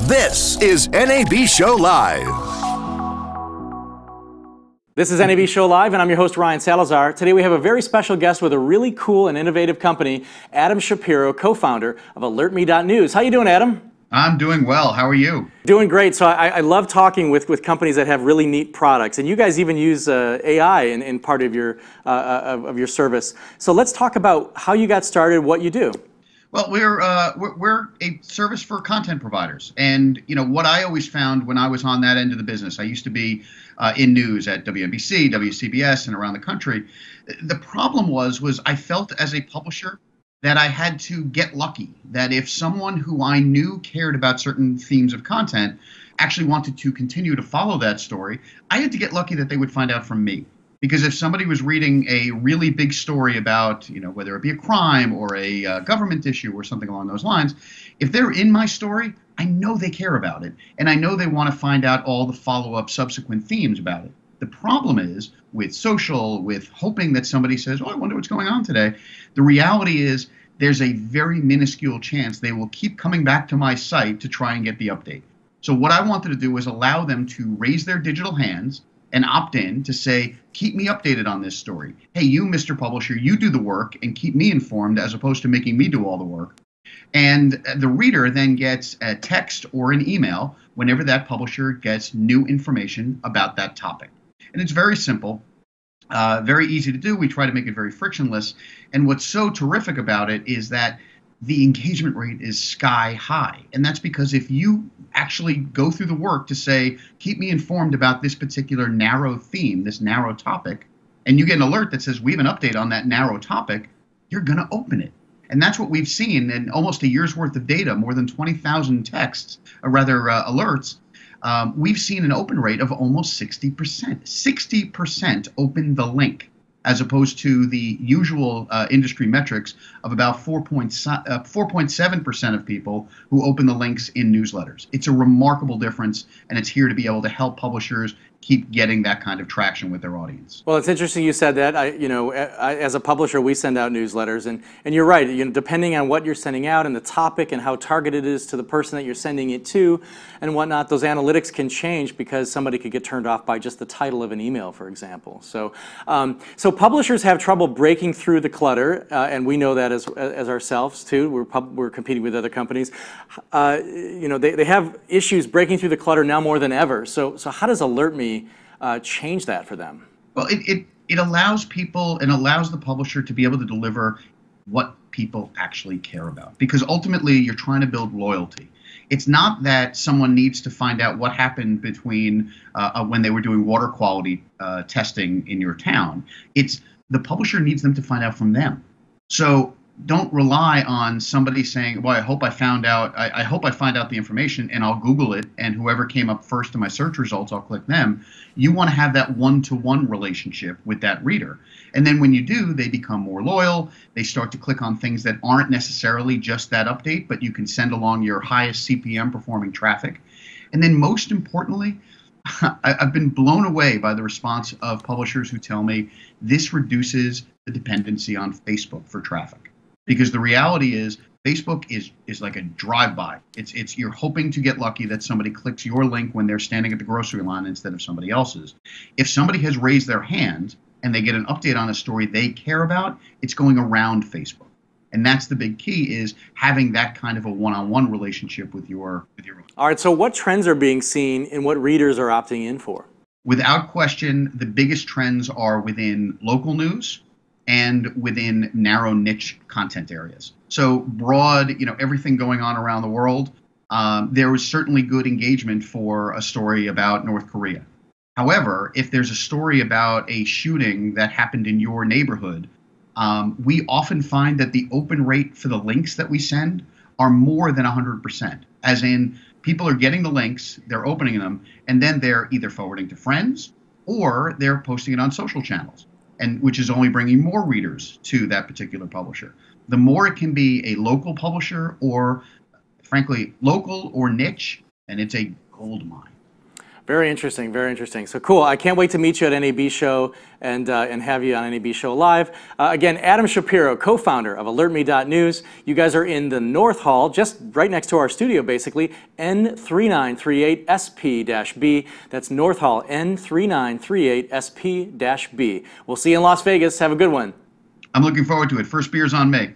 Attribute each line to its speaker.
Speaker 1: This is NAB Show Live.
Speaker 2: This is NAB Show Live, and I'm your host, Ryan Salazar. Today we have a very special guest with a really cool and innovative company, Adam Shapiro, co-founder of AlertMe.news. How you doing, Adam?
Speaker 3: I'm doing well. How are you?
Speaker 2: Doing great. So I love talking with companies that have really neat products, and you guys even use AI in part of your service. So let's talk about how you got started, what you do.
Speaker 3: Well, we're a service for content providers, and what I always found when I was on that end of the business, I used to be in news at WNBC, WCBS, and around the country. The problem was I felt as a publisher that I had to get lucky, that if someone who I knew cared about certain themes of content actually wanted to continue to follow that story, I had to get lucky that they would find out from me. Because if somebody was reading a really big story about, whether it be a crime or a government issue or something along those lines, if they're in my story, I know they care about it. And I know they want to find out all the follow-up subsequent themes about it. The problem is with social, with hoping that somebody says, oh, I wonder what's going on today. The reality is there's a very minuscule chance they will keep coming back to my site to try and get the update. So what I wanted to do was allow them to raise their digital hands and opt in to say, keep me updated on this story. Hey, you, Mr. Publisher, you do the work and keep me informed as opposed to making me do all the work. And the reader then gets a text or an email whenever that publisher gets new information about that topic. And it's very simple, very easy to do. We try to make it very frictionless. And what's so terrific about it is that the engagement rate is sky high. And that's because if you actually go through the work to say, keep me informed about this particular narrow theme, this narrow topic, and you get an alert that says we have an update on that narrow topic, you're going to open it. And that's what we've seen in almost a year's worth of data, more than 20,000 texts, or rather alerts. We've seen an open rate of almost 60%. 60% open the link, as opposed to the usual industry metrics of about 4.7% of people who open the links in newsletters. It's a remarkable difference, and it's here to be able to help publishers keep getting that kind of traction with their audience.
Speaker 2: Well, it's interesting you said that. As a publisher, we send out newsletters, and you're right. Depending on what you're sending out and the topic and how targeted it is to the person that you're sending it to, and whatnot, those analytics can change because somebody could get turned off by just the title of an email, for example. So publishers have trouble breaking through the clutter, and we know that as ourselves too. We're competing with other companies. They have issues breaking through the clutter now more than ever. So how does AlertMe change that for them?
Speaker 3: Well, it allows people and allows the publisher to be able to deliver what people actually care about, because ultimately you're trying to build loyalty. It's not that someone needs to find out what happened between when they were doing water quality testing in your town. It's the publisher needs them to find out from them. So don't rely on somebody saying, well, I hope I found out, I hope I find out the information and I'll Google it, and whoever came up first in my search results, I'll click them. You want to have that one-to-one relationship with that reader. And then when you do, they become more loyal. They start to click on things that aren't necessarily just that update, but you can send along your highest CPM performing traffic. And then most importantly, I've been blown away by the response of publishers who tell me this reduces the dependency on Facebook for traffic. Because the reality is Facebook is like a drive-by. It's you're hoping to get lucky that somebody clicks your link when they're standing at the grocery line instead of somebody else's. If somebody has raised their hand and they get an update on a story they care about, it's going around Facebook. And that's the big key, is having that kind of a one-on-one relationship with your audience.
Speaker 2: All right, so what trends are being seen and what readers are opting in for?
Speaker 3: Without question, the biggest trends are within local news and within narrow niche content areas. So broad, everything going on around the world, there was certainly good engagement for a story about North Korea. However, if there's a story about a shooting that happened in your neighborhood, we often find that the open rate for the links that we send are more than 100%. As in, people are getting the links, they're opening them, and then they're either forwarding to friends or they're posting it on social channels, and which is only bringing more readers to that particular publisher. The more it can be a local publisher, or frankly, local or niche, and it's a gold mine.
Speaker 2: Very interesting, very interesting. So cool. I can't wait to meet you at NAB Show and have you on NAB Show Live. Again, Adam Shapiro, co-founder of AlertMe.news. You guys are in the North Hall, just right next to our studio, basically, N3938SP-B. That's North Hall, N3938SP-B. We'll see you in Las Vegas. Have a good one.
Speaker 3: I'm looking forward to it. First beer's on me.